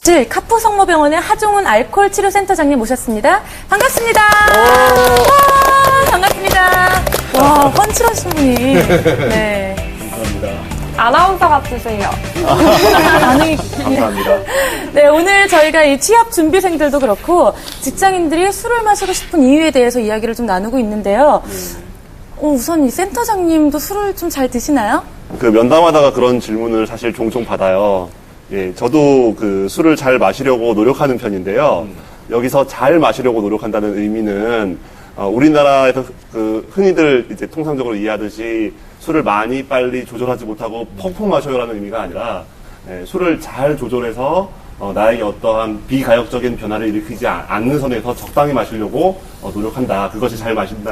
카푸성모병원의 하종훈 알코올 치료센터장님 모셨습니다. 반갑습니다. 와, 반갑습니다. 와, 펀치러신 분이. 네. 감사합니다. 아나운서 같으세요. 반응이. 감사합니다. 네, 오늘 저희가 이 취업 준비생들도 그렇고 직장인들이 술을 마시고 싶은 이유에 대해서 이야기를 좀 나누고 있는데요. 우선 이 센터장님도 술을 좀 잘 드시나요? 그 면담하다가 그런 질문을 사실 종종 받아요. 예, 저도 그 술을 잘 마시려고 노력하는 편인데요. 여기서 잘 마시려고 노력한다는 의미는 우리나라에서 그 흔히들 이제 통상적으로 이해하듯이 술을 많이 빨리 조절하지 못하고 펑펑 마셔요라는 의미가 아니라 술을 잘 조절해서 나에게 어떠한 비가역적인 변화를 일으키지 않는 선에서 적당히 마시려고 노력한다. 그것이 잘 마시는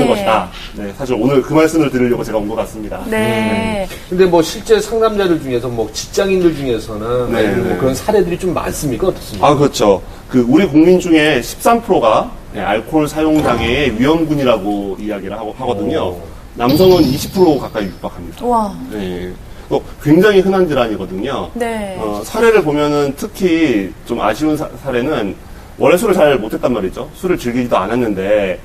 것이다. 네, 사실 오늘 그 말씀을 드리려고 제가 온 것 같습니다. 네. 근데 뭐 실제 상담자들 중에서 뭐 직장인들 중에서는 네, 뭐 네. 그런 사례들이 좀 많습니까? 어떻습니까? 아, 그렇죠. 그 우리 국민 중에 13%가 알코올 사용 장애의 위험군이라고 이야기를 하거든요. 남성은 20% 가까이 육박합니다. 와. 네. 굉장히 흔한 질환이거든요. 네. 사례를 보면은 특히 좀 아쉬운 사례는 원래 술을 잘 못했단 말이죠. 술을 즐기지도 않았는데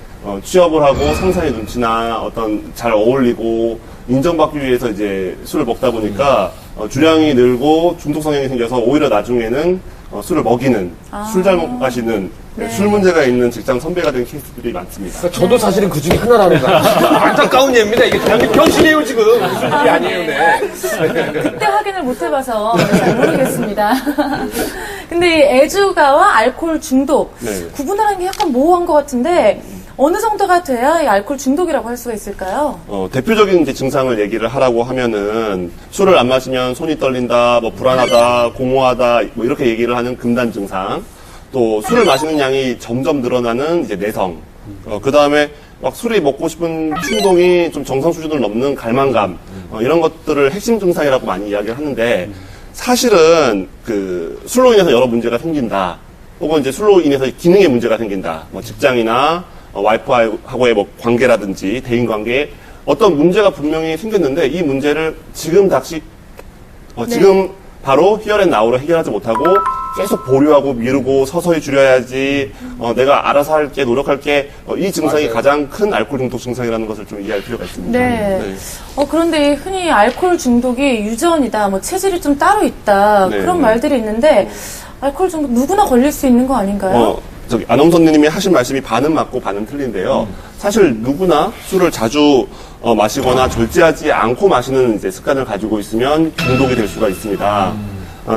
취업을 하고 상사의 눈치나 어떤 잘 어울리고 인정받기 위해서 이제 술을 먹다 보니까 주량이 늘고 중독 성향이 생겨서 오히려 나중에는 술을 먹이는, 술 잘 마시는, 네. 술 문제가 있는 직장 선배가 된 케이스들이 많습니다. 그러니까 저도 사실은 그 중에 하나라는 거야. 안타까운 예입니다. 이게 대한민국 현실이에요, 지금. 무슨 일이 아니에요, 네. 그때 확인을 못 해봐서 잘 모르겠습니다. 근데 이 애주가와 알코올 중독 네. 구분하는 게 약간 모호한 것 같은데 어느 정도가 돼야 이 알코올 중독이라고 할 수가 있을까요? 대표적인 이제 증상을 얘기를 하라고 하면은 술을 안 마시면 손이 떨린다, 뭐 불안하다, 공허하다, 뭐 이렇게 얘기를 하는 금단 증상. 또 술을 마시는 양이 점점 늘어나는 이제 내성. 그 다음에 막 술이 먹고 싶은 충동이 좀 정상 수준을 넘는 갈망감. 이런 것들을 핵심 증상이라고 많이 이야기를 하는데 사실은 그 술로 인해서 여러 문제가 생긴다. 혹은 이제 술로 인해서 기능에 문제가 생긴다. 뭐 직장이나 와이프하고의 뭐 관계라든지 대인 관계에 어떤 문제가 분명히 생겼는데 이 문제를 지금 지금 바로 히어 앤 나우로 해결하지 못하고 계속 보류하고 미루고 서서히 줄여야지 내가 알아서 할게 노력할게 이 증상이 맞아요. 가장 큰 알코올 중독 증상이라는 것을 좀 이해할 필요가 있습니다. 네. 그런데 흔히 알코올 중독이 유전이다, 뭐 체질이 좀 따로 있다 네, 그런 네. 말들이 있는데 알코올 중독 누구나 걸릴 수 있는 거 아닌가요? 저기 아나운서님이 하신 말씀이 반은 맞고 반은 틀린데요. 사실 누구나 술을 자주 마시거나 절제하지 않고 마시는 이제 습관을 가지고 있으면 중독이 될 수가 있습니다.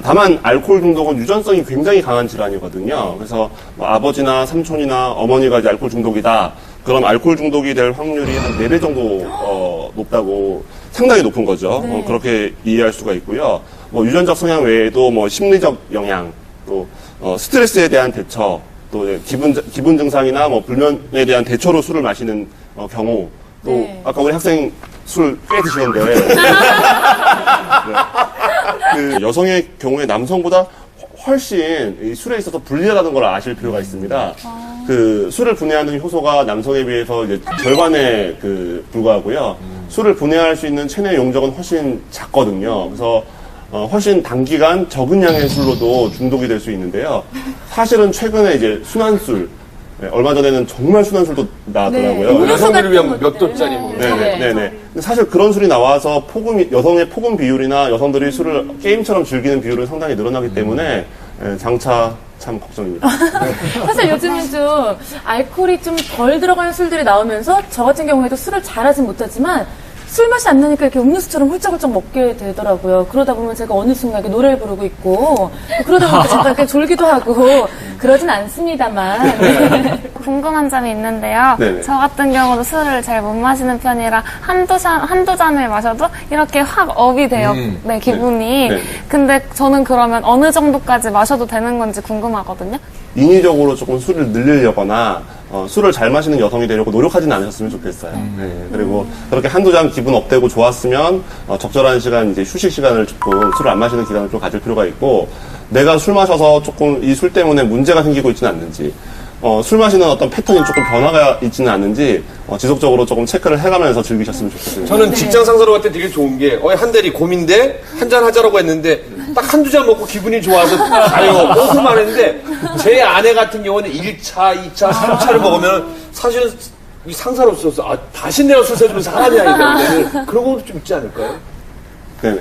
다만 알코올 중독은 유전성이 굉장히 강한 질환이거든요. 그래서 뭐 아버지나 삼촌이나 어머니가 이제 알코올 중독이다. 그럼 알코올 중독이 될 확률이 한 4배 정도 높다고 상당히 높은 거죠. 네. 그렇게 이해할 수가 있고요. 뭐 유전적 성향 외에도 뭐 심리적 영향, 또 스트레스에 대한 대처, 또 기분 증상이나 뭐 불면에 대한 대처로 술을 마시는 경우, 또 네. 아까 우리 학생 술 꽤 드시던데 그 여성의 경우에 남성보다 훨씬 이 술에 있어서 불리하다는 걸 아실 필요가 있습니다. 그 술을 분해하는 효소가 남성에 비해서 이제 절반에 불과하고요. 술을 분해할 수 있는 체내 용적은 훨씬 작거든요. 그래서 훨씬 단기간 적은 양의 술로도 중독이 될 수 있는데요. 사실은 최근에 이제 순한술, 얼마 전에는 정말 순한 술도 나왔더라고요. 네. 여성들을 위한 같은 몇 도짜리 뭐. 네네. 근데 사실 그런 술이 나와서 여성의 폭음 비율이나 여성들이 술을 게임처럼 즐기는 비율은 상당히 늘어나기 때문에 장차 참 걱정입니다. 사실 요즘은 좀 알코올이 좀 덜 들어가는 술들이 나오면서 저 같은 경우에도 술을 잘하진 못하지만 술 맛이 안 나니까 이렇게 음료수처럼 훌쩍훌쩍 먹게 되더라고요. 그러다 보면 제가 어느 순간 이렇게 노래를 부르고 있고 그러다 보니까 잠깐 이렇게 졸기도 하고 그러진 않습니다만. 네. 궁금한 점이 있는데요. 네네. 저 같은 경우도 술을 잘 못 마시는 편이라 한두 잔을 마셔도 이렇게 확 업이 돼요. 네, 기분이. 네. 근데 저는 그러면 어느 정도까지 마셔도 되는 건지 궁금하거든요. 인위적으로 조금 술을 늘리려거나 술을 잘 마시는 여성이 되려고 노력하지는 않으셨으면 좋겠어요. 네. 그리고 그렇게 한두 잔 기분 업되고 좋았으면 적절한 시간, 이제 휴식 시간을 조금 술을 안 마시는 기간을 좀 가질 필요가 있고 내가 술 마셔서 조금 이 술 때문에 문제가 생기고 있지는 않는지 술 마시는 어떤 패턴이 조금 변화가 있지는 않는지 지속적으로 조금 체크를 해가면서 즐기셨으면 좋겠습니다. 저는 직장 상사로 갈 때 되게 좋은 게, 한 대리 고민데, 한잔 하자라고 했는데, 딱 한두 잔 먹고 기분이 좋아서 가요. 먹을만 했는데, 제 아내 같은 경우는 1차, 2차, 3차를 먹으면, 사실은 이 상사로서, 다시 내가 술 사주면 사람이야, 이거. 그런 것도 좀 있지 않을까요? 네네.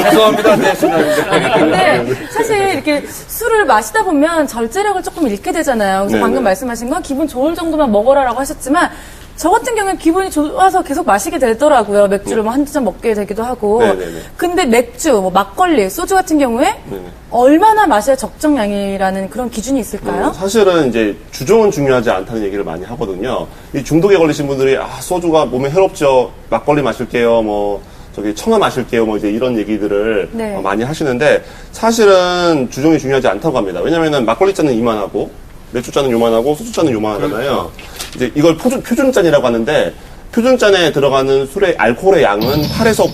죄송합니다. 네, 죄송합니다. 근데 사실 이렇게 술을 마시다 보면 절제력을 조금 잃게 되잖아요. 그래서 네네. 방금 말씀하신 건 기분 좋을 정도만 먹어라라고 하셨지만 저 같은 경우는 기분이 좋아서 계속 마시게 되더라고요. 맥주를 뭐 한두 잔 먹게 되기도 하고. 네네네. 근데 맥주, 뭐 막걸리, 소주 같은 경우에 네네. 얼마나 마셔야 적정량이라는 그런 기준이 있을까요? 사실은 이제 주종은 중요하지 않다는 얘기를 많이 하거든요. 이 중독에 걸리신 분들이 소주가 몸에 해롭죠. 막걸리 마실게요. 뭐 저기 청아 마실게요. 뭐 이제 이런 얘기들을 네. 많이 하시는데 사실은 주종이 중요하지 않다고 합니다. 왜냐면은 막걸리 잔은 이만하고 맥주 잔은 요만하고 소주 잔은 요만하잖아요. 이제 이걸 표준잔이라고 하는데 표준잔에 들어가는 술의 알코올의 양은 8에서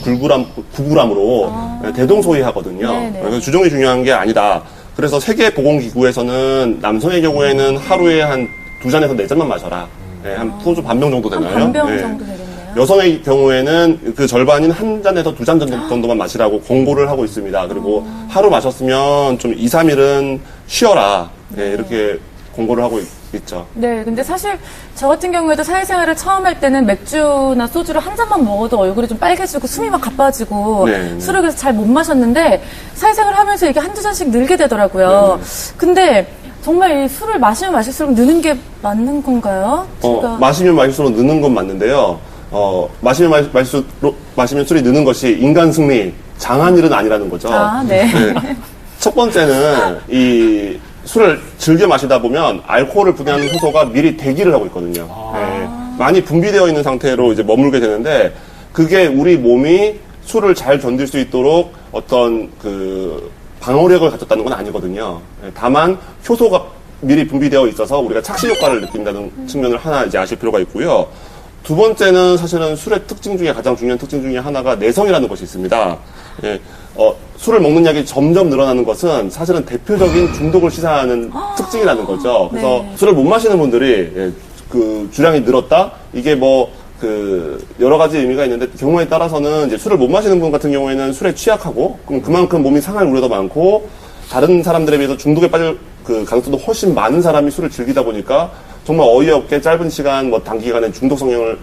9g으로 대동소이하거든요. 네네. 그래서 주종이 중요한 게 아니다. 그래서 세계보건기구에서는 남성의 경우에는 하루에 한 2잔에서 4잔만 마셔라. 네, 한 소주 반병 정도 되나요? 반병 네. 정도 되겠네요. 여성의 경우에는 그 절반인 한 잔에서 2잔 정도만 마시라고 권고를 하고 있습니다. 그리고 하루 마셨으면 좀 2, 3일은 쉬어라. 네, 이렇게 권고를 하고 있죠. 네, 근데 사실 저 같은 경우에도 사회생활을 처음 할 때는 맥주나 소주를 한 잔만 먹어도 얼굴이 좀 빨개지고 숨이 막 가빠지고 네. 술을 그래서 잘 못 마셨는데 사회생활을 하면서 이게 한두 잔씩 늘게 되더라고요. 근데 정말 이 술을 마시면 마실수록 느는 게 맞는 건가요? 마시면 마실수록 느는 건 맞는데요. 마시면 마시면 술이 느는 것이 인간 승리, 장한 일은 아니라는 거죠. 네. 첫 번째는 이 술을 즐겨 마시다 보면 알코올을 분해하는 효소가 미리 대기를 하고 있거든요. 네. 많이 분비되어 있는 상태로 이제 머물게 되는데 그게 우리 몸이 술을 잘 견딜 수 있도록 어떤 그 방어력을 갖췄다는 건 아니거든요. 네. 다만 효소가 미리 분비되어 있어서 우리가 착시 효과를 느낀다는 측면을 하나 이제 아실 필요가 있고요. 두 번째는 사실은 술의 특징 중에 가장 중요한 특징 중에 하나가 내성이라는 것이 있습니다. 예, 술을 먹는 양이 점점 늘어나는 것은 사실은 대표적인 중독을 시사하는 특징이라는 거죠. 그래서 네. 술을 못 마시는 분들이 그 주량이 늘었다? 이게 여러 가지 의미가 있는데 경우에 따라서는 이제 술을 못 마시는 분 같은 경우에는 술에 취약하고 그럼 그만큼 몸이 상할 우려도 많고 다른 사람들에 비해서 중독에 빠질 그 가능성도 훨씬 많은 사람이 술을 즐기다 보니까 정말 어이없게 짧은 시간 단기간에 중독 성향을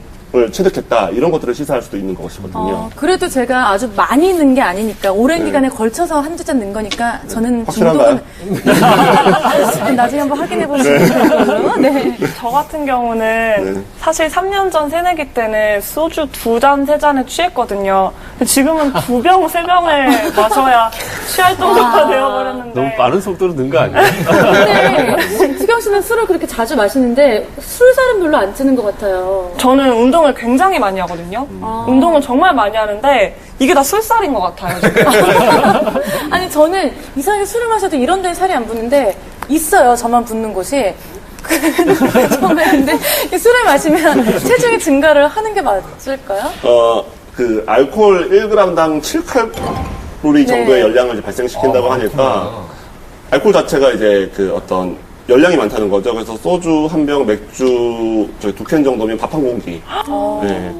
체득했다 이런 것들을 시사할 수도 있는 것이거든요. 그래도 제가 아주 많이 는 게 아니니까 오랜 기간에 걸쳐서 한두 잔 는 거니까 저는 확실한가요? 중독은 나중에 한번 확인해 보시는 걸로. 네. 저 같은 경우는 사실 3년 전 새내기 때는 소주 2잔, 3잔에 취했거든요. 근데 지금은 2병, 3병을 마셔야 취할 정도가 되어버렸는데. 너무 빠른 속도로 는 거 아니에요? 근데 수경 씨는 술을 그렇게 자주 마시는데 술살은 별로 안 찌는 것 같아요. 저는 운동을 굉장히 많이 하거든요. 운동을 정말 많이 하는데 이게 다 술살인 것 같아요. 지금. 아니 저는 이상하게 술을 마셔도 이런 데에 살이 안 붙는데 있어요. 저만 붙는 곳이. 정말 근데 이 술을 마시면 체중이 증가를 하는 게 맞을까요? 그 알코올 1g당 7칼로리 정도의 열량을 이제 발생시킨다고 하니까 알코올 자체가 이제 그 어떤 열량이 많다는 거죠. 그래서 소주 한 병, 맥주 2캔 정도면 밥 한 공기. 네.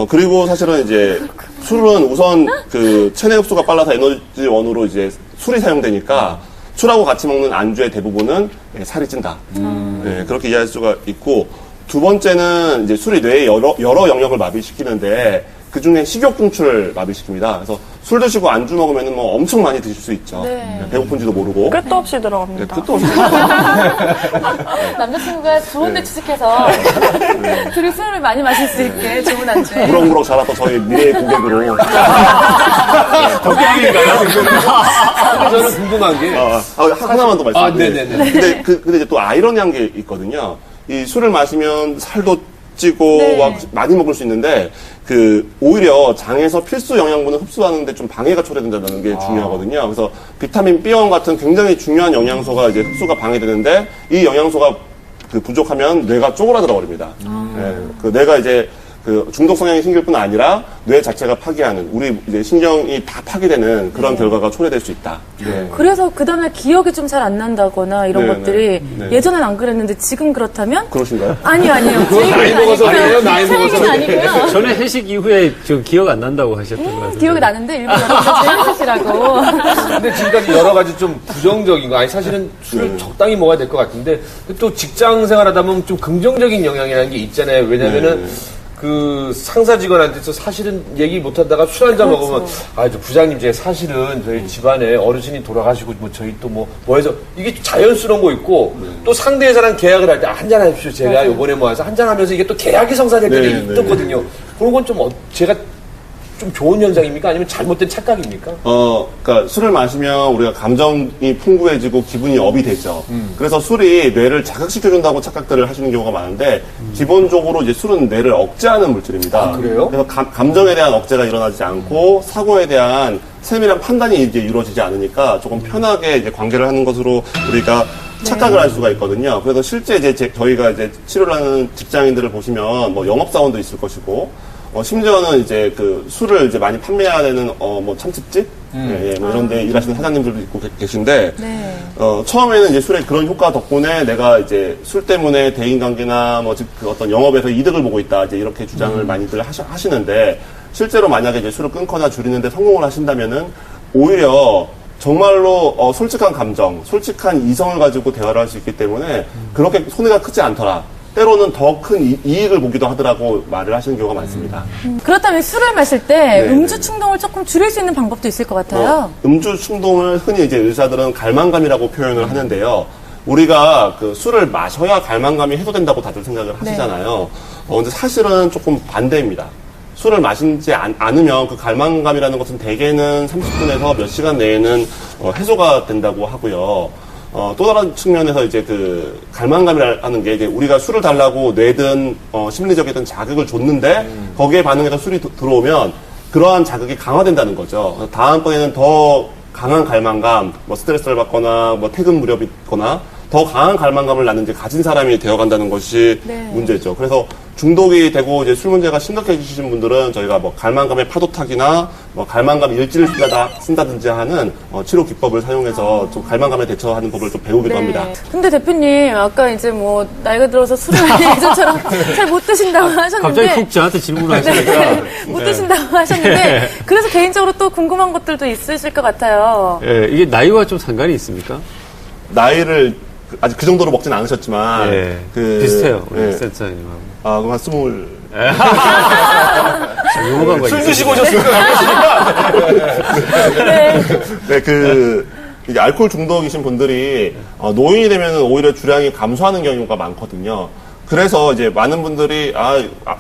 그리고 사실은 이제 술은 우선 그 체내 흡수가 빨라서 에너지원으로 이제 술이 사용되니까 술하고 같이 먹는 안주의 대부분은 살이 찐다. 네, 그렇게 이해할 수가 있고 두 번째는 이제 술이 뇌의 여러 영역을 마비시키는데 그 중에 식욕 분출을 마비시킵니다. 그래서 술 드시고 안주 먹으면 뭐 엄청 많이 드실 수 있죠. 네. 배고픈지도 모르고. 끝도 없이 네, 들어갑니다. 끝도 없이. 남자친구가 좋은데 취직해서 둘이 술을 많이 마실 수 있게 좋은 안주에. 무럭무럭 자라서 저희 미래의 고객으로. 저는 궁금한 게. 하나만 더 말씀드릴게요. 네네네. 근데 이제 또 아이러니한 게 있거든요. 이 술을 마시면 살도 찌고 네. 많이 먹을 수 있는데 오히려 장에서 필수 영양분을 흡수하는데 좀 방해가 초래된다는 게 중요하거든요. 그래서 비타민 B1 같은 굉장히 중요한 영양소가 이제 흡수가 방해되는데 이 영양소가 부족하면 뇌가 쪼그라들어 버립니다. 네, 그 뇌가 이제 그 중독 성향이 생길 뿐 아니라 뇌 자체가 파괴하는 우리 이제 신경이 다 파괴되는 그런 결과가 초래될 수 있다. 네. 그래서 그 다음날 기억이 좀 잘 안 난다거나 이런 네, 것들이 네. 예전엔 안 그랬는데 지금 그렇다면? 그러신가요? 아니요. 나이 먹어서 그래요? 나이 제 얘기는 먹어서. 아니고요. 전에 회식 이후에 좀 기억 안 난다고 하셨던 것 같은데. 기억이 나는데 일부 여러분들 재밌으시라고. 근데 지금까지 여러 가지 좀 부정적인 거, 아니 사실은 술을 적당히 먹어야 될 것 같은데 또 직장 생활하다 보면 좀 긍정적인 영향이라는 게 있잖아요. 왜냐면은 그 상사 직원한테서 사실은 얘기 못 하다가 술 한잔 먹으면 저 부장님 제 사실은 저희 집안에 어르신이 돌아가시고 뭐 저희 또 뭐 해서 이게 자연스러운 거 있고 또 상대 회사랑 계약을 할 때 한잔 하십시오. 제가 요번에 뭐 해서 한잔 하면서 이게 또 계약이 성사될 때도 있거든요. 그런 건 좀 제가 좀 좋은 현상입니까? 아니면 잘못된 착각입니까? 그러니까 술을 마시면 우리가 감정이 풍부해지고 기분이 업이 되죠. 그래서 술이 뇌를 자극시켜준다고 착각들을 하시는 경우가 많은데, 기본적으로 이제 술은 뇌를 억제하는 물질입니다. 아, 그래요? 그래서 감정에 대한 억제가 일어나지 않고, 사고에 대한 세밀한 판단이 이제 이루어지지 않으니까 조금 편하게 이제 관계를 하는 것으로 우리가 착각을 할 수가 있거든요. 그래서 실제 이제 저희가 이제 치료를 하는 직장인들을 보시면 뭐 영업사원도 있을 것이고, 심지어는 이제 그 술을 이제 많이 판매해야 되는 뭐 참치집 뭐 이런 데 일하시는 사장님들도 있고 계신데 네. 처음에는 이제 술의 그런 효과 덕분에 내가 이제 술 때문에 대인관계나 뭐 즉 그 어떤 영업에서 이득을 보고 있다 이제 이렇게 주장을 많이들 하시는데, 실제로 만약에 이제 술을 끊거나 줄이는데 성공을 하신다면은 오히려 정말로 솔직한 감정, 솔직한 이성을 가지고 대화를 할 수 있기 때문에 그렇게 손해가 크지 않더라. 때로는 더 큰 이익을 보기도 하더라고 말을 하시는 경우가 많습니다. 그렇다면 술을 마실 때 네, 음주 충동을 조금 줄일 수 있는 방법도 있을 것 같아요. 음주 충동을 흔히 이제 의사들은 갈망감이라고 표현을 하는데요. 우리가 그 술을 마셔야 갈망감이 해소된다고 다들 생각을 하시잖아요. 근데 사실은 조금 반대입니다. 술을 마시지 않으면 그 갈망감이라는 것은 대개는 30분에서 몇 시간 내에는 해소가 된다고 하고요. 또 다른 측면에서 이제 그 갈망감이라는 게 이제 우리가 술을 달라고 뇌든 심리적이든 자극을 줬는데 거기에 반응해서 술이 들어오면 그러한 자극이 강화된다는 거죠. 그래서 다음번에는 더 강한 갈망감, 뭐 스트레스를 받거나 뭐 퇴근 무렵이 있거나 더 강한 갈망감을 나는지 가진 사람이 되어간다는 것이 문제죠. 그래서 중독이 되고 이제 술 문제가 심각해지신 분들은 저희가 뭐 갈망감의 파도타기나 뭐 갈망감 일지를 쓴다든지 하는 치료 기법을 사용해서 좀 갈망감에 대처하는 법을 좀 배우기도 합니다. 근데 대표님 아까 이제 뭐 나이가 들어서 술을 예전처럼 잘 못 드신다고 하셨는데 갑자기 훅 저한테 질문하시니까. 못 드신다고 하셨는데 그래서 개인적으로 또 궁금한 것들도 있으실 것 같아요. 예, 이게 나이와 좀 상관이 있습니까? 나이를 아직 그 정도로 먹진 않으셨지만 예. 그 비슷해요. 우리 예. 센터님하고. 그만 20. 유머가 뭐 술 있어요. 드시고 오셨습니까? 네, 이게 알코올 중독이신 분들이 노인이 되면 오히려 주량이 감소하는 경우가 많거든요. 그래서 이제 많은 분들이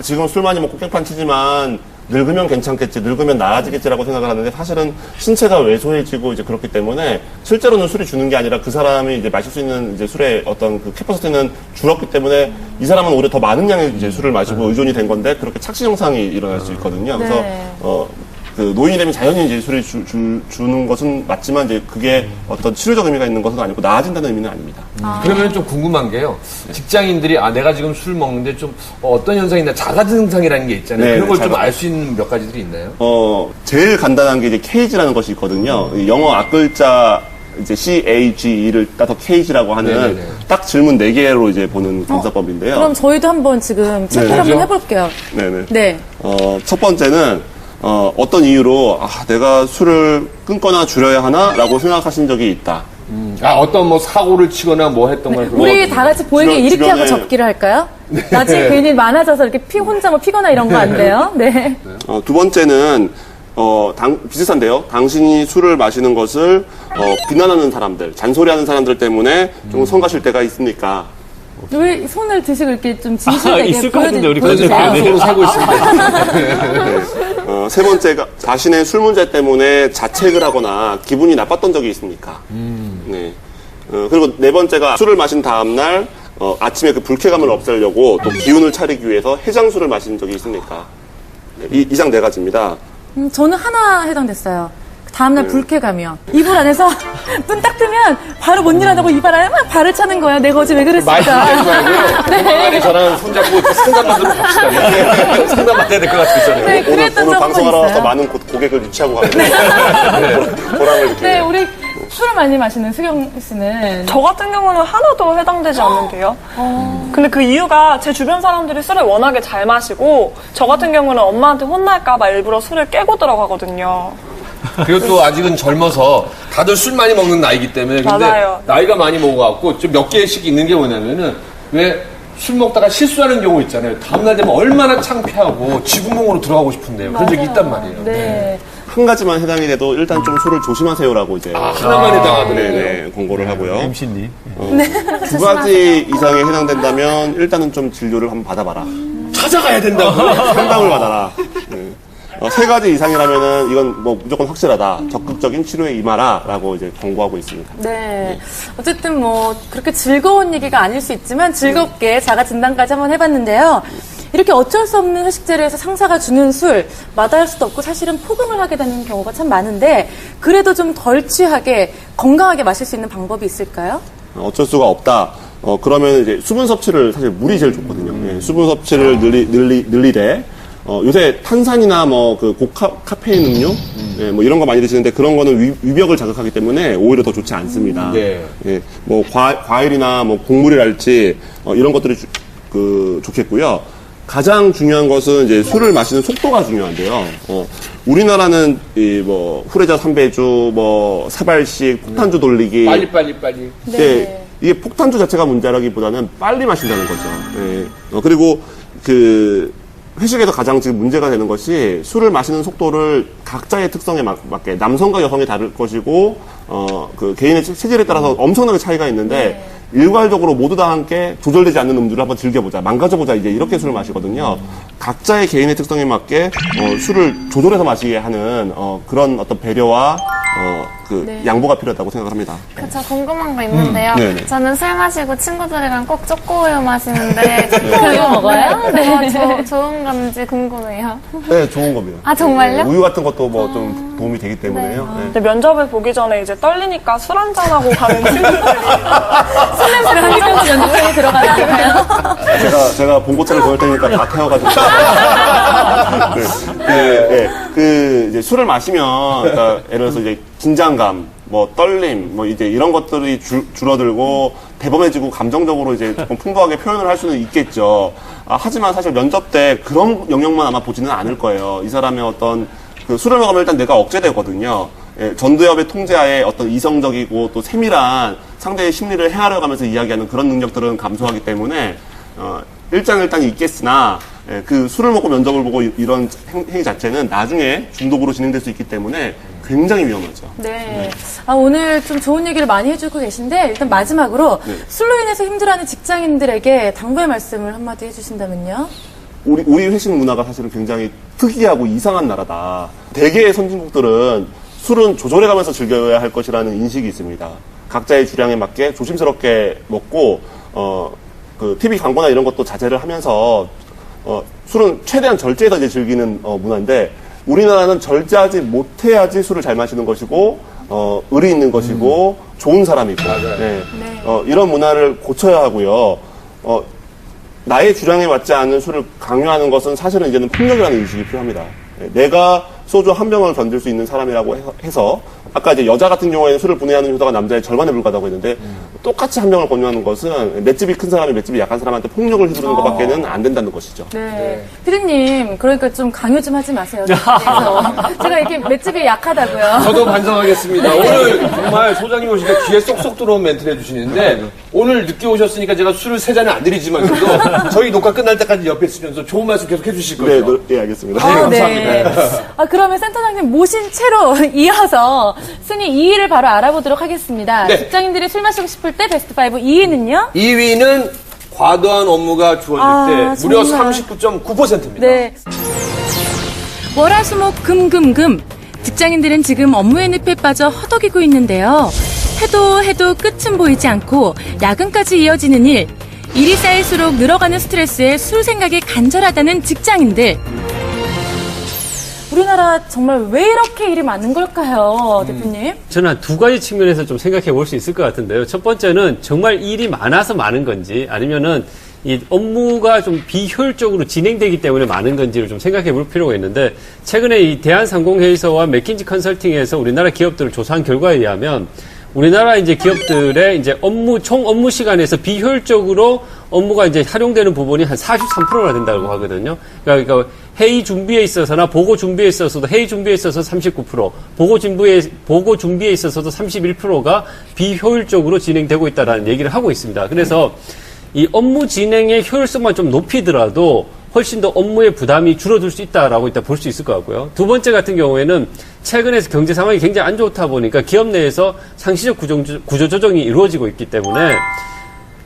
지금 술 많이 먹고 깽판 치지만 늙으면 괜찮겠지, 늙으면 나아지겠지라고 생각을 하는데, 사실은 신체가 왜소해지고 이제 그렇기 때문에 실제로는 술이 주는 게 아니라 그 사람이 이제 마실 수 있는 이제 술의 어떤 그 캐퍼시티는 줄었기 때문에 이 사람은 오히려 더 많은 양의 이제 술을 마시고 의존이 된 건데, 그렇게 착시 현상이 일어날 수 있거든요. 그래서 그 노인이 되면 자연히 이제 술이 주는 것은 맞지만 이제 그게 어떤 치료적 의미가 있는 것은 아니고 나아진다는 의미는 아닙니다. 그러면 좀 궁금한 게요. 직장인들이 내가 지금 술 먹는데 좀 어떤 현상이나 자가 증상이라는 게 있잖아요. 네, 그런 걸 좀 자가- 알 수 있는 몇 가지들이 있나요? 제일 간단한 게 이제 케이지라는 것이 있거든요. 이 영어 앞글자 이제 CAGE를 따서 케이지라고 하는 네네네. 딱 질문 4개로 이제 보는 검사법인데요. 그럼 저희도 한번 지금 체크를 한번 그죠? 해볼게요. 네네. 네. 첫 번째는 어떤 이유로 내가 술을 끊거나 줄여야 하나라고 생각하신 적이 있다. 어떤 뭐 사고를 치거나 뭐 했던 걸 우리 다 같이 보이게 이렇게 하고 접기를 할까요? 나중에 괜히 많아져서 이렇게 혼자 뭐 피거나 이런 거 안 돼요? 네. 두 번째는 비슷한데요. 당신이 술을 마시는 것을 비난하는 사람들, 잔소리하는 사람들 때문에 좀 성가실 때가 있으니까. 왜 손을 드시고 이렇게 좀 진실되게 있을 것 같은데, 우리 보여주세요. 그런데 방송으로 살고 있습니다. 세 번째가 자신의 술 문제 때문에 자책을 하거나 기분이 나빴던 적이 있습니까? 네. 그리고 네 번째가 술을 마신 다음날 아침에 그 불쾌감을 없애려고 또 기운을 차리기 위해서 해장술을 마신 적이 있습니까? 이상 4가지입니다. 저는 하나 해당됐어요. 다음날 불쾌감이요. 이불 안에서 눈 딱 뜨면 바로 못 일어나고 이발 안에 막 발을 차는 거예요. 내가 어제 왜 많이 그랬을까. 하지 말고요. 조만간에 저랑 손잡고 상담받으러 갑시다. 네. 상담받아야 될 것 같습니다. 네, 오늘, 그랬던 오늘 적은 방송하러 있어요. 와서 많은 고객을 유치하고 가는데 보람을 느끼네요. 네, 우리 술을 많이 마시는 수경 씨는 저 같은 경우는 하나도 해당되지 않는데요. 근데 그 이유가 제 주변 사람들이 술을 워낙에 잘 마시고 저 같은 경우는 엄마한테 혼날까봐 일부러 술을 깨고 들어가거든요. 그리고 또 아직은 젊어서 다들 술 많이 먹는 나이기 때문에 근데 맞아요. 나이가 많이 먹어갖고 좀 몇 개씩 있는 게 뭐냐면은 왜 술 먹다가 실수하는 경우 있잖아요. 다음날 되면 얼마나 창피하고 쥐구멍으로 들어가고 싶은데요. 그런 적이 있단 말이에요. 네. 한 가지만 해당이 돼도 일단 좀 술을 조심하세요라고 이제 하나만 해당하더라고요. 네네 권고를 하고요. MC님. 두 가지 이상에 해당된다면 일단은 좀 진료를 한번 받아봐라. 찾아가야 된다고. 상담을 받아라. 네. 세 가지 이상이라면은 이건 뭐 무조건 확실하다. 적극적인 치료에 임하라라고 이제 권고하고 있습니다. 네. 어쨌든 뭐 그렇게 즐거운 얘기가 아닐 수 있지만 즐겁게 자가 진단까지 한번 해봤는데요. 이렇게 어쩔 수 없는 회식 자리에서 상사가 주는 술 마다할 수도 없고 사실은 포금을 하게 되는 경우가 참 많은데 그래도 좀 덜 취하게 건강하게 마실 수 있는 방법이 있을까요? 어쩔 수가 없다. 그러면 이제 수분 섭취를 사실 물이 제일 좋거든요. 예, 수분 섭취를 늘리되 요새 탄산이나 뭐 그 고카페인 음료, 예, 뭐 이런 거 많이 드시는데 그런 거는 위벽을 자극하기 때문에 오히려 더 좋지 않습니다. 예. 예, 뭐 과일이나 뭐 곡물이랄지 이런 것들이 좋겠고요. 가장 중요한 것은 이제 술을 마시는 속도가 중요한데요. 우리나라는 이 뭐 후레자 3배주, 뭐 사발식, 폭탄주 돌리기, 빨리. 네. 이게 폭탄주 자체가 문제라기보다는 빨리 마신다는 거죠. 예. 그리고 그 회식에서 가장 지금 문제가 되는 것이 술을 마시는 속도를 각자의 특성에 맞게 남성과 여성이 다를 것이고 그 개인의 체질에 따라서 엄청나게 차이가 있는데 일괄적으로 모두 다 함께 조절되지 않는 음주를 한번 즐겨보자, 망가져보자 이제 이렇게 술을 마시거든요. 각자의 개인의 특성에 맞게 술을 조절해서 마시게 하는 그런 어떤 배려와 양보가 필요하다고 생각을 합니다. 저 궁금한 거 있는데요. 네네. 저는 술 마시고 친구들이랑 꼭 초코우유 마시는데 그거 먹어요? 네. 좋은 건지 궁금해요. 네, 좋은 겁니다. 아, 정말요? 우유 같은 것도 뭐 좀 도움이 되기 때문에요. 네. 근데 면접을 보기 전에 이제 떨리니까 술 한잔하고 가는 친구들이 술 냄새를 한 입병씩 연습생에 들어가잖아요. 제가 봉고차를 보낼 테니까 다 태워가지고. 그 이제 술을 마시면, 그러니까 예를 들어서 이제 긴장감, 뭐 떨림, 뭐 이제 이런 것들이 줄어들고 대범해지고 감정적으로 이제 조금 풍부하게 표현을 할 수는 있겠죠. 하지만 사실 면접 때 그런 영역만 아마 보지는 않을 거예요. 이 사람의 어떤 그 술을 먹으면 일단 내가 억제되거든요. 예, 전두엽의 통제하에 어떤 이성적이고 또 세밀한 상대의 심리를 헤아려가면서 이야기하는 그런 능력들은 감소하기 때문에 일장일단이 있겠으나 그 술을 먹고 면접을 보고 이런 행위 자체는 나중에 중독으로 진행될 수 있기 때문에 굉장히 위험하죠. 네. 오늘 좀 좋은 얘기를 많이 해주고 계신데 일단 마지막으로 술로 인해서 힘들어하는 직장인들에게 당부의 말씀을 한마디 해주신다면요? 우리 회식 문화가 사실은 굉장히 특이하고 이상한 나라다. 대개의 선진국들은 술은 조절해가면서 즐겨야 할 것이라는 인식이 있습니다. 각자의 주량에 맞게 조심스럽게 먹고 그 TV 광고나 이런 것도 자제를 하면서 술은 최대한 절제해서 이제 즐기는 문화인데 우리나라는 절제하지 못해야지 술을 잘 마시는 것이고 의리 있는 것이고 좋은 사람이고 네. 이런 문화를 고쳐야 하고요. 나의 주량에 맞지 않는 술을 강요하는 것은 사실은 이제는 폭력이라는 인식이 필요합니다. 내가 소주 한 병을 견딜 수 있는 사람이라고 해서 아까 이제 여자 같은 경우에는 술을 분해하는 효도가 남자의 절반에 불과하다고 했는데 똑같이 한 병을 권유하는 것은 맷집이 큰 사람이 맷집이 약한 사람한테 폭력을 휘두르는 것밖에는 안 된다는 것이죠. 네. 피디님, 그러니까 좀 강요 좀 하지 마세요. 그래서 제가 이렇게 맷집이 약하다고요. 저도 반성하겠습니다. 오늘 정말 소장님 오시니까 귀에 쏙쏙 들어온 멘트를 해주시는데 오늘 늦게 오셨으니까 제가 술을 세 잔을 안 드리지만 그래도 저희 녹화 끝날 때까지 옆에 있으면서 좋은 말씀 계속 해주실 거죠? 네, 알겠습니다. 네. 그러면 센터장님 모신 채로 이어서 순위 2위를 바로 알아보도록 하겠습니다. 네. 직장인들이 술 마시고 싶을 때 베스트 5 2위는요? 2위는 과도한 업무가 주어질 때 무려 정말. 39.9%입니다. 네. 월화수목 금금금 직장인들은 지금 업무의 늪에 빠져 허덕이고 있는데요. 해도 끝은 보이지 않고 야근까지 이어지는 일이 쌓일수록 늘어가는 스트레스에 술 생각이 간절하다는 직장인들. 우리나라 정말 왜 이렇게 일이 많은 걸까요, 대표님? 저는 한 두 가지 측면에서 좀 생각해 볼 수 있을 것 같은데요. 첫 번째는 정말 일이 많아서 많은 건지 아니면은 이 업무가 좀 비효율적으로 진행되기 때문에 많은 건지를 좀 생각해 볼 필요가 있는데 최근에 이 대한상공회의소와 맥킨지 컨설팅에서 우리나라 기업들을 조사한 결과에 의하면 우리나라 이제 기업들의 이제 총 업무 시간에서 비효율적으로 업무가 이제 활용되는 부분이 한 43%나 된다고 하거든요. 그러니까 회의 준비에 있어서나 보고 준비에 있어서도 회의 준비에 있어서 39%, 보고 준비에 있어서도 31%가 비효율적으로 진행되고 있다라는 얘기를 하고 있습니다. 그래서 이 업무 진행의 효율성만 좀 높이더라도 훨씬 더 업무의 부담이 줄어들 수 있다라고 일단 볼 수 있을 것 같고요. 두 번째 같은 경우에는 최근에 경제 상황이 굉장히 안 좋다 보니까 기업 내에서 상시적 구조 조정이 이루어지고 있기 때문에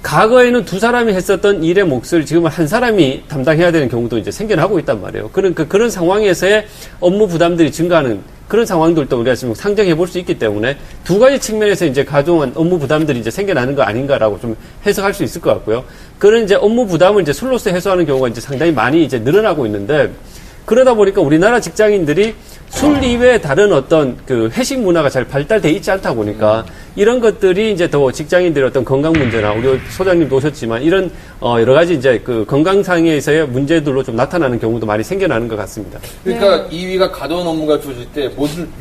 과거에는 두 사람이 했었던 일의 몫을 지금은 한 사람이 담당해야 되는 경우도 이제 생겨나고 있단 말이에요. 그런 상황에서의 업무 부담들이 증가하는 그런 상황들도 우리가 지금 상정해 볼 수 있기 때문에 두 가지 측면에서 이제 가중한 업무 부담들이 이제 생겨나는 거 아닌가라고 좀 해석할 수 있을 것 같고요. 그런 이제 업무 부담을 이제 술로서 해소하는 경우가 이제 상당히 많이 이제 늘어나고 있는데 그러다 보니까 우리나라 직장인들이 술 이외에 다른 어떤 그 회식 문화가 잘 발달돼 있지 않다 보니까 이런 것들이 이제 더 직장인들의 어떤 건강 문제나 우리 소장님도 오셨지만 이런 여러 가지 이제 그 건강상에서의 문제들로 좀 나타나는 경우도 많이 생겨나는 것 같습니다. 그러니까 2위가 가벼운 업무가 주어질 때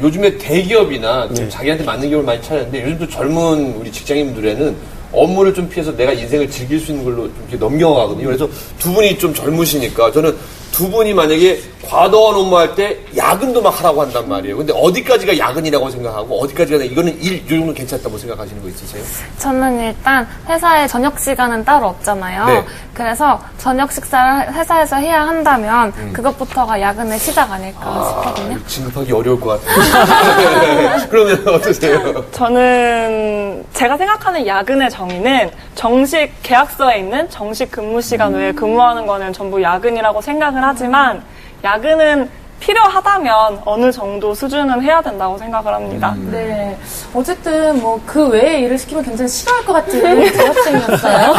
요즘에 대기업이나 좀 자기한테 맞는 기업을 많이 찾았는데 요즘도 젊은 우리 직장인들에는 업무를 좀 피해서 내가 인생을 즐길 수 있는 걸로 좀 이렇게 넘겨가거든요. 그래서 두 분이 좀 젊으시니까 저는 두 분이 만약에 과도한 업무할 때 야근도 막 하라고 한단 말이에요. 근데 어디까지가 야근이라고 생각하고 어디까지가 이거는 이 정도는 괜찮다고 생각하시는 거 있으세요? 저는 일단 회사에 저녁 시간은 따로 없잖아요. 네. 그래서 저녁 식사를 회사에서 해야 한다면 그것부터가 야근의 시작 아닐까 싶거든요. 진급하기 어려울 것 같아요. 그러면 어떠세요? 저는 제가 생각하는 야근의 정의는 정식 계약서에 있는 정식 근무 시간 외에 근무하는 거는 전부 야근이라고 생각을 하지만 야근은 필요하다면 어느 정도 수준은 해야 된다고 생각을 합니다. 네. 어쨌든 뭐 그 외에 일을 시키면 굉장히 싫어할 것 같은 대학생이었어요.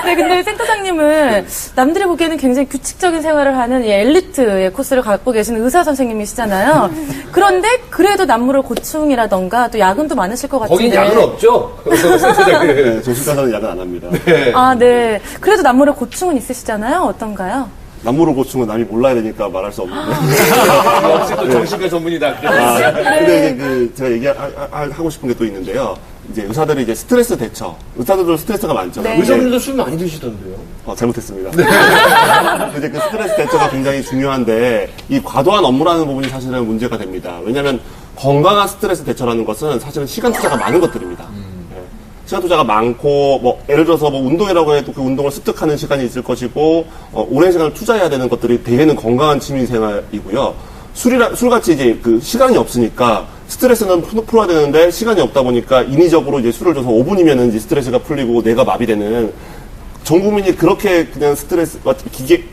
네, 근데 센터장님은 남들이 보기에는 굉장히 규칙적인 생활을 하는 이 엘리트의 코스를 갖고 계신 의사 선생님이시잖아요. 그런데 그래도 남모를 고충이라던가 또 야근도 많으실 것 같은데. 거긴 야근 없죠? 네, 조식사는 야근 안 합니다. 아, 네. 그래도 남모를 고충은 있으시잖아요. 어떤가요? 남모를 고충은 남이 몰라야 되니까 말할 수 없는데. 역시 또 정신과 전문이다. 근데 이제 제가 얘기하고 싶은 게 또 있는데요. 이제 의사들이 이제 스트레스 대처. 의사들도 스트레스가 많죠. 네. 의사분들도 술 많이 드시던데요? 잘못했습니다. 이제 그 스트레스 대처가 굉장히 중요한데 이 과도한 업무라는 부분이 사실은 문제가 됩니다. 왜냐하면 건강한 스트레스 대처라는 것은 사실은 시간 투자가 많은 것들입니다. 시간 투자가 많고, 뭐, 예를 들어서 뭐, 운동이라고 해도 그 운동을 습득하는 시간이 있을 것이고, 오랜 시간을 투자해야 되는 것들이 대개는 건강한 취미생활이고요. 술같이 이제 그 시간이 없으니까 스트레스는 풀어야 되는데 시간이 없다 보니까 인위적으로 이제 술을 줘서 5분이면은 이제 스트레스가 풀리고 뇌가 마비되는 전 국민이 그렇게 그냥 스트레스,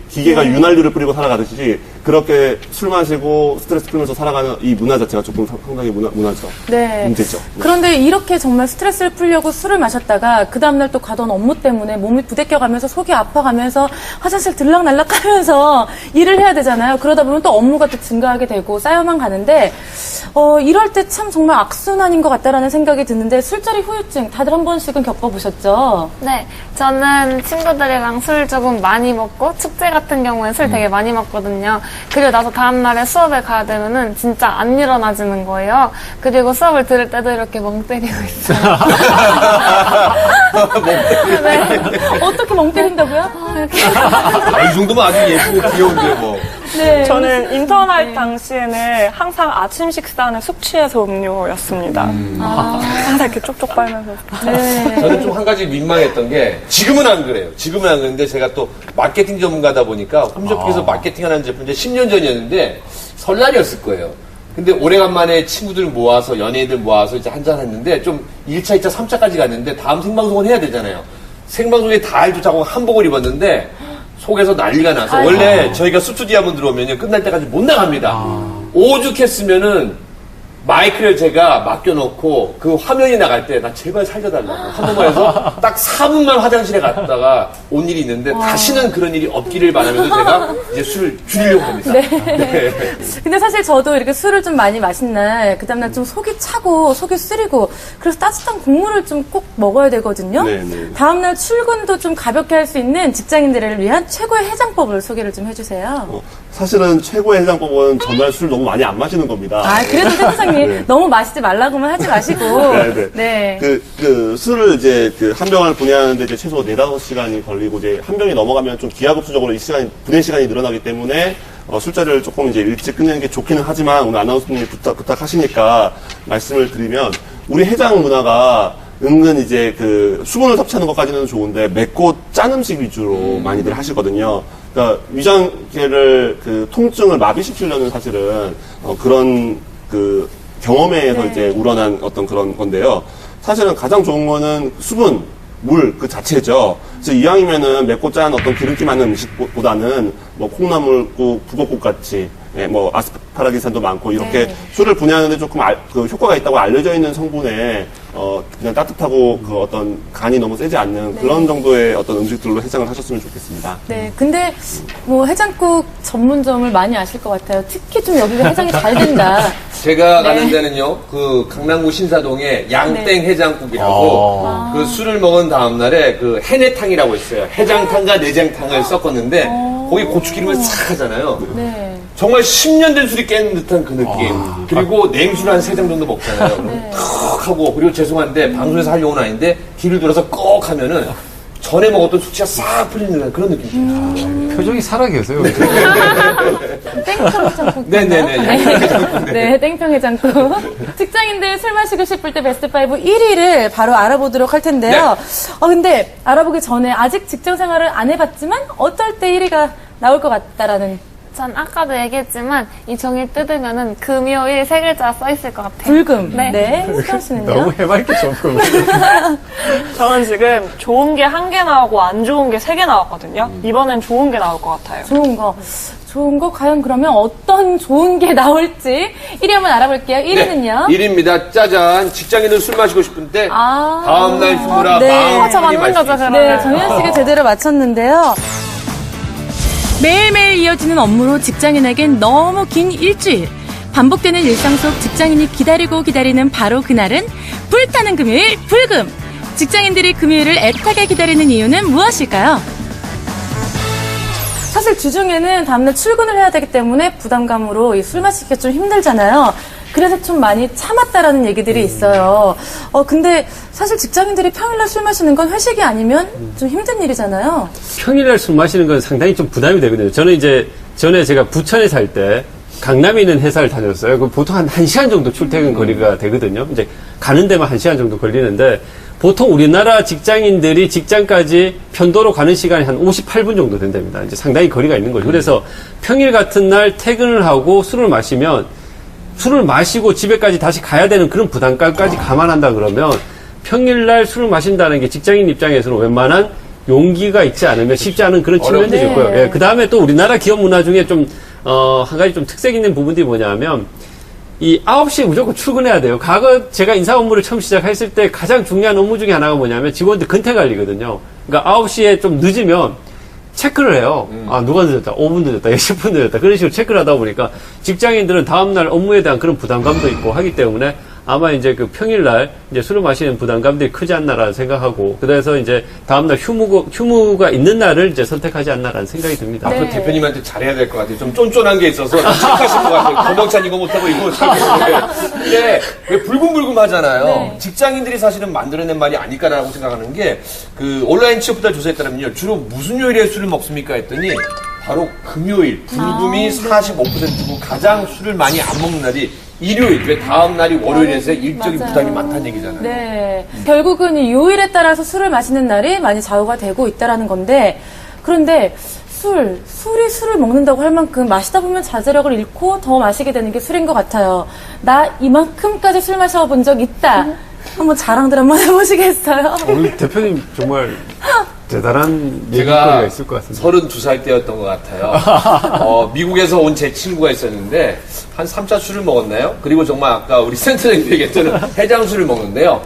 기계가 윤활유를 뿌리고 살아가듯이 그렇게 술 마시고 스트레스 풀면서 살아가는 이 문화 자체가 조금 상당히 문화죠. 네. 문제죠. 그런데 이렇게 정말 스트레스를 풀려고 술을 마셨다가 그 다음날 또 과도한 업무 때문에 몸이 부대껴가면서 속이 아파가면서 화장실 들락날락하면서 일을 해야 되잖아요. 그러다 보면 또 업무가 또 증가하게 되고 쌓여만 가는데 이럴 때 참 정말 악순환인 것 같다라는 생각이 드는데 술자리 후유증 다들 한 번씩은 겪어보셨죠? 네, 저는 친구들이랑 술 조금 많이 먹고 축제 같은 경우에 술 되게 많이 먹거든요. 그리고 나서 다음날에 수업에 가야 되면은 진짜 안 일어나지는 거예요. 그리고 수업을 들을 때도 이렇게 멍 때리고 있어요. 네. 어떻게 멍 때린다고요? 이 정도면 아주 예쁘고 귀여운데 뭐. 네. 저는 인턴할 당시에는 항상 아침 식사는 숙취해소 음료였습니다. 항상 이렇게 쪽쪽 빨면서. 네. 저는 좀 한 가지 민망했던 게 지금은 안 그래요. 지금은 안 그런데 제가 또 마케팅 전문가다 보니까 홈쇼핑에서 마케팅하는 제품 이제 10년 전이었는데 설날이었을 거예요. 근데 오래간만에 친구들 모아서 연예인들 모아서 이제 한잔 했는데 좀 1차, 2차, 3차까지 갔는데 다음 생방송은 해야 되잖아요. 생방송에 다 알조차고 한복을 입었는데 속에서 난리가 나서 원래 저희가 스튜디오 한번 들어오면 끝날 때까지 못 나갑니다. 오죽했으면은 마이크를 제가 맡겨놓고 그 화면이 나갈 때 나 제발 살려달라고 한 번만 해서 딱 4분만 화장실에 갔다가 온 일이 있는데 다시는 그런 일이 없기를 바라면서 제가 이제 술을 줄이려고 합니다. 네. 근데 사실 저도 이렇게 술을 좀 많이 마신 날, 그 다음날 좀 속이 차고, 속이 쓰리고, 그래서 따뜻한 국물을 좀 꼭 먹어야 되거든요. 네네. 다음날 출근도 좀 가볍게 할 수 있는 직장인들을 위한 최고의 해장법을 소개를 좀 해주세요. 사실은 최고의 해장법은 전날 술 너무 많이 안 마시는 겁니다. 그래도 세상님 네. 너무 마시지 말라고만 하지 마시고. 네네. 네. 그 술을 이제 한 병을 분해하는데 이제 최소 4-5시간이 걸리고 이제 한 병이 넘어가면 좀 기하급수적으로 이 시간이, 분해 시간이 늘어나기 때문에 술자리를 조금 이제 일찍 끝내는 게 좋기는 하지만 오늘 아나운서님이 부탁하시니까 말씀을 드리면 우리 해장 문화가 은근 이제 그 수분을 섭취하는 것까지는 좋은데 맵고 짠 음식 위주로 많이들 하시거든요. 그러니까 위장계를 그 통증을 마비시키려는 사실은 그런 그 경험에 의해서 이제 우러난 어떤 그런 건데요. 사실은 가장 좋은 거는 수분, 물 그 자체죠. 그래서 이왕이면은 맵고 짠 어떤 기름기 많은 음식보다는 뭐 콩나물국, 북엇국 같이 뭐 아스파라기산도 많고 이렇게 술을 분해하는데 조금 그 효과가 있다고 알려져 있는 성분에 그냥 따뜻하고 그 어떤 간이 너무 세지 않는 그런 정도의 어떤 음식들로 해장을 하셨으면 좋겠습니다. 네, 근데 뭐 해장국 전문점을 많이 아실 것 같아요. 특히 좀 여기가 해장이 잘 된다. 제가 가는 데는요, 그 강남구 신사동에 양땡 해장국이라고 그 술을 먹은 다음날에 그 해내탕이라고 있어요. 해장탕과 내장탕을 섞었는데 거기 고추기름을 싹 하잖아요. 네. 정말 10년 된 술이 깬 듯한 그 느낌. 그리고 냉수를 한 3잔 정도 먹잖아요. 그럼 턱 하고, 그리고 죄송한데 방송에서 할 용은 아닌데 뒤를 돌아서 꺽 하면은 전에 먹었던 숙취가 싹 풀리는 그런 느낌이에요. 표정이 살아계세요. 땡평 해장국. 네네네. 네, 땡평 해장국. 직장인들 술 마시고 싶을 때 베스트 5 1위를 바로 알아보도록 할 텐데요. 근데 알아보기 전에 아직 직장 생활을 안 해봤지만 어떨 때 1위가 나올 것 같다라는. 전 아까도 얘기했지만 이 종이 뜯으면은 금요일 3글자 써 있을 것 같아요. 불금. 네. 네. 수경 씨는요? 너무 해맑게 좋고. 저는 지금 좋은 게 1개 나오고 안 좋은 게 3개 나왔거든요. 이번엔 좋은 게 나올 것 같아요. 좋은 거 과연 그러면 어떤 좋은 게 나올지 1위 한번 알아볼게요. 1위는요? 1위입니다. 짜잔. 직장인들 술 마시고 싶을 때 다음날 휴무라 네. 마음 저 편히 맞는 마실 수 거죠, 있어요. 그러면. 네, 정현 씨가 제대로 맞췄는데요. 매일매일 이어지는 업무로 직장인에겐 너무 긴 일주일. 반복되는 일상 속 직장인이 기다리는 바로 그날은 불타는 금요일 불금. 직장인들이 금요일을 애타게 기다리는 이유는 무엇일까요? 사실 주중에는 다음날 출근을 해야 되기 때문에 부담감으로 이 술 마시기가 좀 힘들잖아요. 그래서 좀 많이 참았다라는 얘기들이 있어요. 근데 사실 직장인들이 평일날 술 마시는 건 회식이 아니면 좀 힘든 일이잖아요. 평일날 술 마시는 건 상당히 좀 부담이 되거든요. 저는 이제 전에 제가 부천에 살 때 강남에 있는 회사를 다녔어요. 그 보통 한 1시간 정도 출퇴근 거리가 되거든요. 이제 가는 데만 1시간 정도 걸리는데 보통 우리나라 직장인들이 직장까지 편도로 가는 시간이 한 58분 정도 된답니다. 이제 상당히 거리가 있는 거죠. 그래서 평일 같은 날 퇴근을 하고 술을 마시고 집에까지 다시 가야 되는 그런 부담감까지 감안한다 그러면 평일날 술을 마신다는 게 직장인 입장에서는 웬만한 용기가 있지 않으면 쉽지 않은 그런 측면들이 있고요. 예, 그 다음에 또 우리나라 기업 문화 중에 좀, 한 가지 좀 특색 있는 부분들이 뭐냐면 이 9시에 무조건 출근해야 돼요. 과거 제가 인사 업무를 처음 시작했을 때 가장 중요한 업무 중에 하나가 뭐냐면 직원들 근태 관리거든요. 그러니까 9시에 좀 늦으면 체크를 해요. 누가 늦었다, 5분 늦었다, 10분 늦었다. 그런 식으로 체크를 하다 보니까 직장인들은 다음날 업무에 대한 그런 부담감도 있고 하기 때문에 아마 이제 그 평일날 이제 술을 마시는 부담감들이 크지 않나라는 생각하고, 그래서 이제 다음날 휴무가 있는 날을 이제 선택하지 않나라는 생각이 듭니다. 앞으로 대표님한테 잘해야 될 것 같아요. 좀 쫀쫀한 게 있어서 착하실 것 같아요. 거먹찬 이거 못하고 이거 못하고. 근데 왜 불금불금 하잖아요. 직장인들이 사실은 만들어낸 말이 아닐까라고 생각하는 게, 그 온라인 취업부터 조사에 따르면요. 주로 무슨 요일에 술을 먹습니까 했더니 바로 금요일, 불금이 45%고 가장 술을 많이 안 먹는 날이 일요일, 왜 다음 날이 월요일에서 일적인 부담이 많다는 얘기잖아요. 네. 결국은 이 요일에 따라서 술을 마시는 날이 많이 좌우가 되고 있다라는 건데, 그런데 술이 술을 먹는다고 할 만큼 마시다 보면 자제력을 잃고 더 마시게 되는 게 술인 것 같아요. 나 이만큼까지 술 마셔본 적 있다. 한번 자랑들 한번 해보시겠어요? 오늘 대표님 정말 대단한 제가 얘기거리가 있을 것 같습니다. 32살 때였던 것 같아요. 미국에서 온 제 친구가 있었는데 한 3차 술을 먹었나요? 그리고 정말 아까 우리 센터장님 얘기했던 해장술을 먹는데요.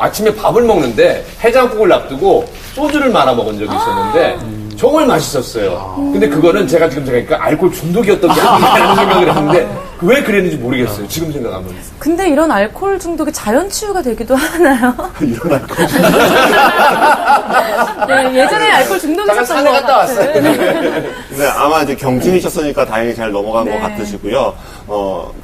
아침에 밥을 먹는데 해장국을 놔두고 소주를 말아 먹은 적이 있었는데 정말 맛있었어요. 근데 그거는 제가 지금 생각하니까 알코올 중독이었던 게 아니라는 생각을 했는데 왜 그랬는지 모르겠어요. 지금 생각하면. 근데 이런 알코올 중독이 자연 치유가 되기도 하나요? 이런 알코올. 네, 예전에 알코올 중독이 잠깐 있었던 산에 것 갔다 같아요. 왔어요. 네, 아마 이제 경진이셨으니까 다행히 잘 넘어간 네. 것 같으시고요.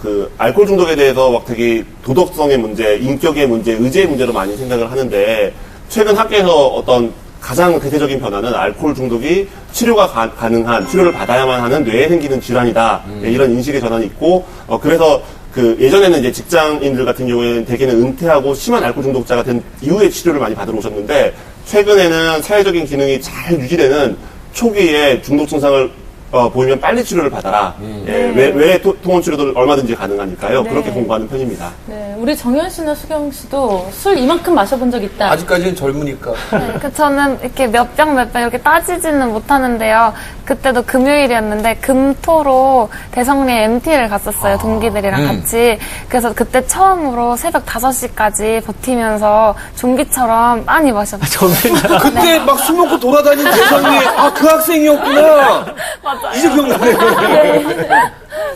그 알코올 중독에 대해서 막 되게 도덕성의 문제, 인격의 문제, 의제의 문제로 많이 생각을 하는데 최근 학계에서 어떤 가장 대표적인 변화는 알코올 중독이 치료가 가능한, 치료를 받아야만 하는 뇌에 생기는 질환이다. 네, 이런 인식의 전환이 있고, 그래서 그 예전에는 이제 직장인들 같은 경우에는 대개는 은퇴하고 심한 알코올 중독자가 된 이후에 치료를 많이 받으러 오셨는데, 최근에는 사회적인 기능이 잘 유지되는 초기에 중독 증상을 보이면 빨리 치료를 받아라. 외래 통원 치료도 얼마든지 가능하니까요. 네. 그렇게 공부하는 편입니다. 네, 우리 정현 씨나 수경 씨도 술 이만큼 마셔본 적 있다. 아직까지는 젊으니까. 네, 저는 이렇게 몇 병 이렇게 따지지는 못하는데요. 그때도 금요일이었는데 금토로 대성리 MT를 갔었어요. 동기들이랑 같이. 그래서 그때 처음으로 새벽 5시까지 버티면서 좀비처럼 많이 마셨어요. 그때 막 술 먹고 돌아다니는 대상이 그 학생이었구나. 이제 기억나네요.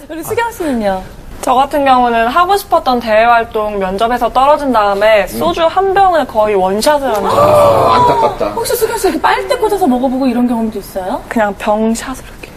우리 수경 씨는요? 저 같은 경우는 하고 싶었던 대외 활동 면접에서 떨어진 다음에 소주 한 병을 거의 원샷을 한 적이 있어요. 안타깝다. 혹시 수경 씨 이렇게 빨대 꽂아서 먹어보고 이런 경험도 있어요? 그냥 병샷을 이렇게.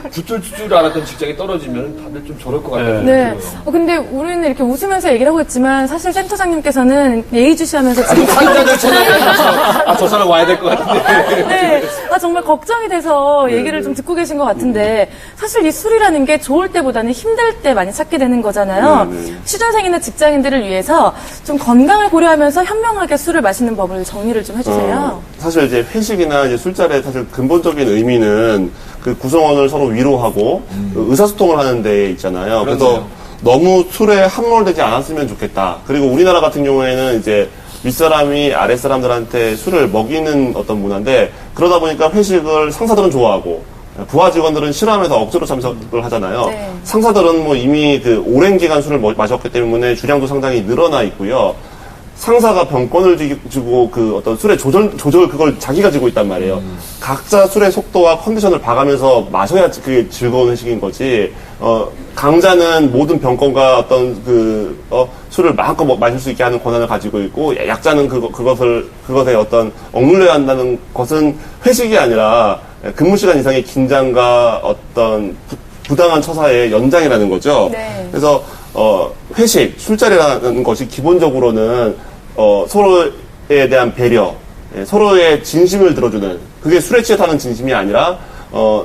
붙을 줄 알았던 직장이 떨어지면 다들 좀 저럴 것 같아요. 네. 근데 우리는 이렇게 웃으면서 얘기를 하고 있지만 사실 센터장님께서는 예의주시하면서 지금 환자들 찾아가서 저 사람 와야 될 것 같은데. 네. 정말 걱정이 돼서 얘기를 좀 듣고 계신 것 같은데 사실 이 술이라는 게 좋을 때보다는 힘들 때 많이 찾게 되는 거잖아요. 취준생이나 직장인들을 위해서 좀 건강을 고려하면서 현명하게 술을 마시는 법을 정리를 좀 해주세요. 사실 이제 회식이나 이제 술자리의 사실 근본적인 의미는 그 구성원을 서로 위로하고 그 의사소통을 하는 데 있잖아요. 그래서 그렇네요. 너무 술에 함몰되지 않았으면 좋겠다. 그리고 우리나라 같은 경우에는 이제 윗사람이 아랫사람들한테 술을 먹이는 어떤 문화인데 그러다 보니까 회식을 상사들은 좋아하고 부하 직원들은 싫어하면서 억지로 참석을 하잖아요. 네. 상사들은 뭐 이미 그 오랜 기간 술을 마셨기 때문에 주량도 상당히 늘어나 있고요. 상사가 병권을 주고 그 어떤 술의 조절 그걸 자기가 지고 있단 말이에요. 각자 술의 속도와 컨디션을 봐가면서 마셔야 그게 즐거운 회식인 거지. 강자는 모든 병권과 어떤 술을 마음껏 마실 수 있게 하는 권한을 가지고 있고, 약자는 그것에 어떤 억눌려야 한다는 것은 회식이 아니라 근무 시간 이상의 긴장과 어떤 부당한 처사의 연장이라는 거죠. 네. 그래서 회식, 술자리라는 것이 기본적으로는 서로에 대한 배려, 서로의 진심을 들어주는, 그게 술에 취해타는 진심이 아니라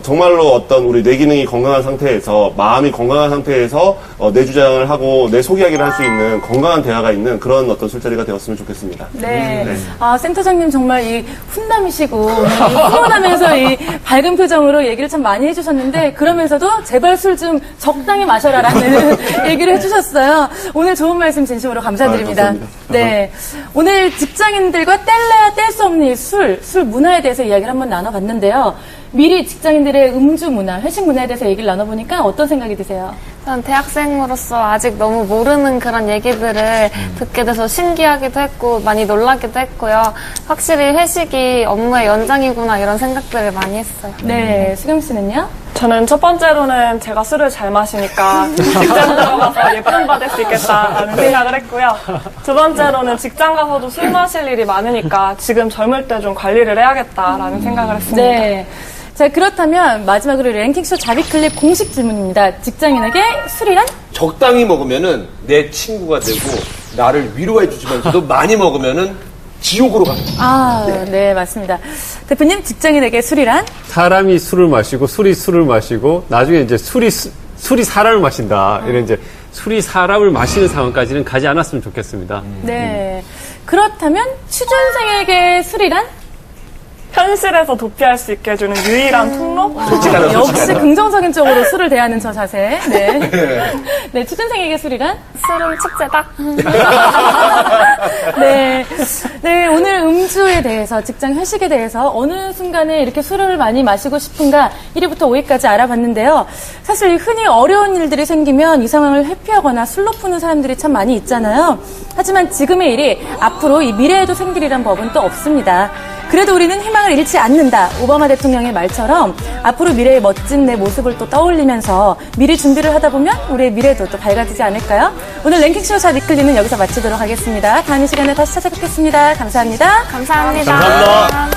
정말로 어떤 우리 뇌 기능이 건강한 상태에서, 마음이 건강한 상태에서 내 주장을 하고 내 소개하기를 할 수 있는 건강한 대화가 있는 그런 어떤 술자리가 되었으면 좋겠습니다. 네. 센터장님 정말 이 훈남이시고, 훈훈하면서 이 밝은 표정으로 얘기를 참 많이 해주셨는데, 그러면서도 제발 술 좀 적당히 마셔라라는 얘기를 해주셨어요. 오늘 좋은 말씀 진심으로 감사드립니다. 감사합니다. 네. 오늘 직장인들과 뗄래야 뗄 수 없는 이 술 문화에 대해서 이야기를 한번 나눠봤는데요. 미리 직장인들의 음주 문화, 회식 문화에 대해서 얘기를 나눠보니까 어떤 생각이 드세요? 전 대학생으로서 아직 너무 모르는 그런 얘기들을 듣게 돼서 신기하기도 했고 많이 놀라기도 했고요. 확실히 회식이 업무의 연장이구나 이런 생각들을 많이 했어요. 네. 수경 씨는요? 저는 첫 번째로는 제가 술을 잘 마시니까 직장 들어가서 예쁨 받을 수 있겠다라는 생각을 했고요. 두 번째로는 직장 가서도 술 마실 일이 많으니까 지금 젊을 때 좀 관리를 해야겠다라는 생각을 했습니다. 네. 자, 그렇다면 마지막으로 랭킹쇼 자비클립 공식 질문입니다. 직장인에게 술이란? 적당히 먹으면은 내 친구가 되고 나를 위로해 주지만서도 많이 먹으면은 지옥으로 갑니다. 네, 맞습니다. 대표님, 직장인에게 술이란? 사람이 술을 마시고 술이 술을 마시고 나중에 이제 술이 사람을 마신다. 이런 이제 술이 사람을 마시는 상황까지는 가지 않았으면 좋겠습니다. 네. 그렇다면 취준생에게 술이란? 현실에서 도피할 수 있게 해주는 유일한 통로? 역시 긍정적인 쪽으로 술을 대하는 저 자세. 네. 네, 취준생에게 술이란? 술은 축제다. 네. 네, 오늘 음주에 대해서, 직장 회식에 대해서 어느 순간에 이렇게 술을 많이 마시고 싶은가 1위부터 5위까지 알아봤는데요. 사실 흔히 어려운 일들이 생기면 이 상황을 회피하거나 술로 푸는 사람들이 참 많이 있잖아요. 하지만 지금의 일이 앞으로 이 미래에도 생기리란 법은 또 없습니다. 그래도 우리는 희망을 잃지 않는다. 오바마 대통령의 말처럼 앞으로 미래의 멋진 내 모습을 또 떠올리면서 미리 준비를 하다 보면 우리의 미래도 또 밝아지지 않을까요? 오늘 랭킹쇼 샷 위클리는 여기서 마치도록 하겠습니다. 다음 이 시간에 다시 찾아뵙겠습니다. 감사합니다. 감사합니다. 감사합니다.